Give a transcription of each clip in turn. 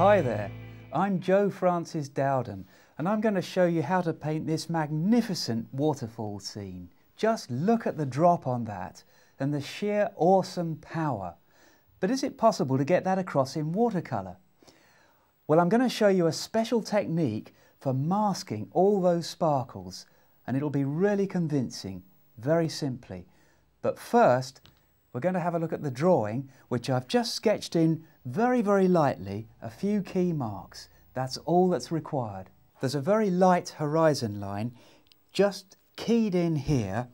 Hi there, I'm Joe Francis Dowden and I'm going to show you how to paint this magnificent waterfall scene. Just look at the drop on that and the sheer awesome power. But is it possible to get that across in watercolour? Well, I'm going to show you a special technique for masking all those sparkles, and it'll be really convincing, very simply. But first, we're going to have a look at the drawing, which I've just sketched in very, very lightly, a few key marks. That's all that's required. There's a very light horizon line just keyed in here,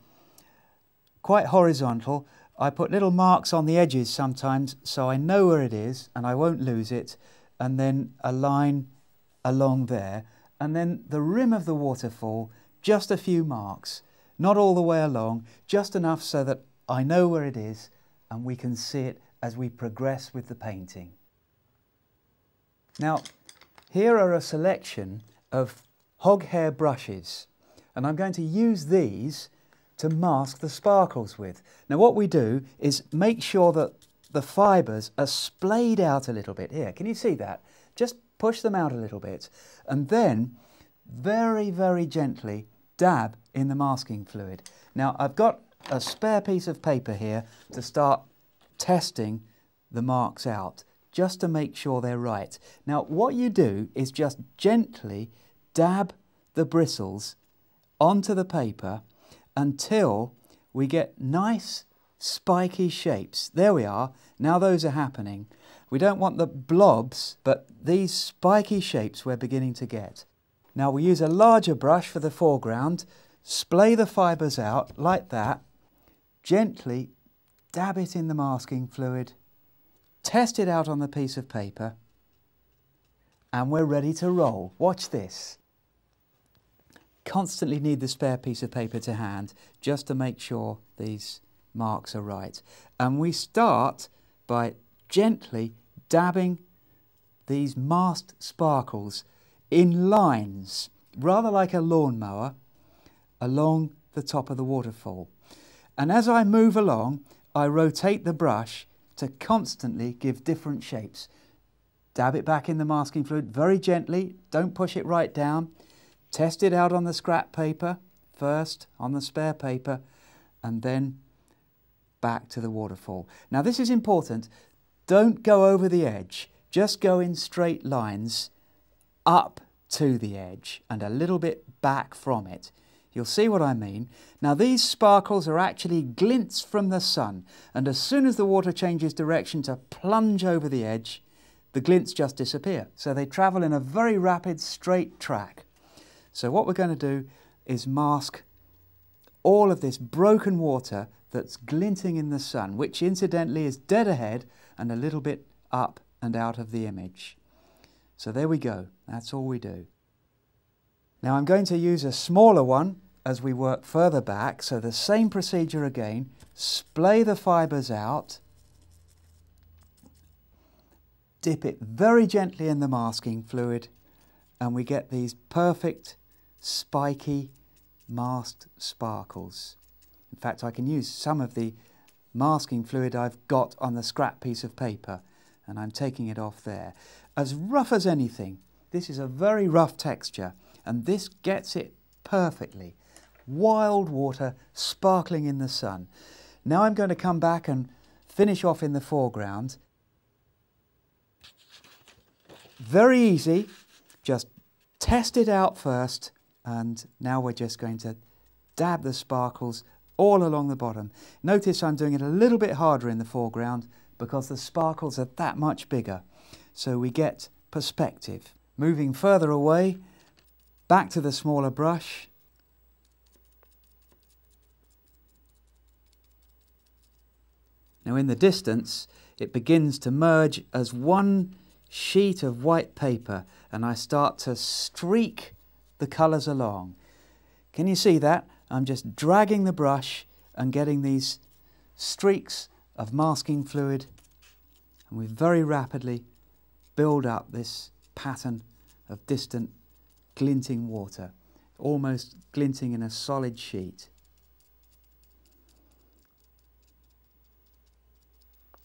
quite horizontal. I put little marks on the edges sometimes so I know where it is and I won't lose it, and then a line along there, and then the rim of the waterfall, just a few marks, not all the way along, just enough so that I know where it is and we can see it as we progress with the painting. Now, here are a selection of hog hair brushes, and I'm going to use these to mask the sparkles with. Now what we do is make sure that the fibres are splayed out a little bit. Here, can you see that? Just push them out a little bit and then very, very gently dab in the masking fluid. Now I've got a spare piece of paper here to start testing the marks out, just to make sure they're right. Now what you do is just gently dab the bristles onto the paper until we get nice spiky shapes. There we are. Now those are happening. We don't want the blobs, but these spiky shapes we're beginning to get. Now we use a larger brush for the foreground, splay the fibres out like that, gently dab it in the masking fluid, test it out on the piece of paper, and we're ready to roll. Watch this. Constantly need the spare piece of paper to hand just to make sure these marks are right. And we start by gently dabbing these masked sparkles in lines, rather like a lawnmower, along the top of the waterfall. And as I move along, I rotate the brush to constantly give different shapes. Dab it back in the masking fluid very gently, don't push it right down. Test it out on the scrap paper first, on the spare paper, and then back to the waterfall. Now this is important. Don't go over the edge. Just go in straight lines up to the edge and a little bit back from it. You'll see what I mean. Now these sparkles are actually glints from the sun, and as soon as the water changes direction to plunge over the edge, the glints just disappear. So they travel in a very rapid straight track. So what we're going to do is mask all of this broken water that's glinting in the sun, which incidentally is dead ahead and a little bit up and out of the image. So there we go, that's all we do. Now I'm going to use a smaller one as we work further back, so the same procedure again, splay the fibres out, dip it very gently in the masking fluid, and we get these perfect spiky masked sparkles. In fact, I can use some of the masking fluid I've got on the scrap piece of paper, and I'm taking it off there. As rough as anything, this is a very rough texture, and this gets it perfectly. Wild water sparkling in the sun. Now I'm going to come back and finish off in the foreground. Very easy, just test it out first, and now we're just going to dab the sparkles all along the bottom. Notice I'm doing it a little bit harder in the foreground because the sparkles are that much bigger, so we get perspective. Moving further away, back to the smaller brush. Now in the distance, it begins to merge as one sheet of white paper, and I start to streak the colours along. Can you see that? I'm just dragging the brush and getting these streaks of masking fluid, and we very rapidly build up this pattern of distant glinting water, almost glinting in a solid sheet.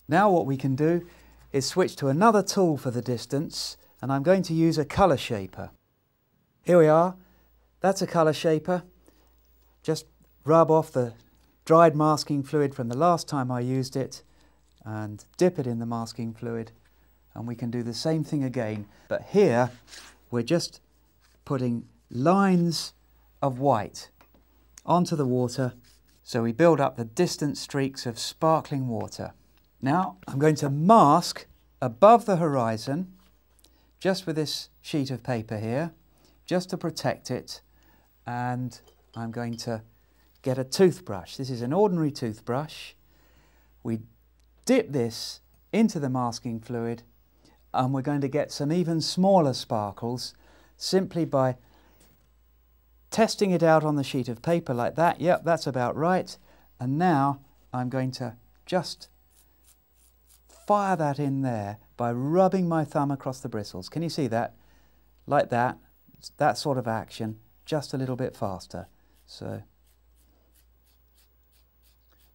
Now what we can do is switch to another tool for the distance, and I'm going to use a colour shaper. Here we are, that's a colour shaper. Just rub off the dried masking fluid from the last time I used it and dip it in the masking fluid, and we can do the same thing again. But here we're just putting lines of white onto the water so we build up the distant streaks of sparkling water. Now I'm going to mask above the horizon just with this sheet of paper here, just to protect it, and I'm going to get a toothbrush. This is an ordinary toothbrush. We dip this into the masking fluid and we're going to get some even smaller sparkles simply by testing it out on the sheet of paper like that. Yep, that's about right. And now I'm going to just fire that in there by rubbing my thumb across the bristles. Can you see that? Like that. That sort of action, just a little bit faster. So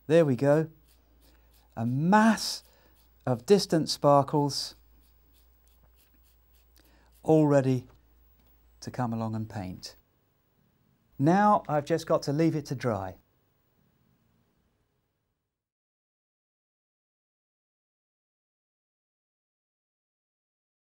there we go. A mass of distant sparkles all ready to come along and paint. Now I've just got to leave it to dry.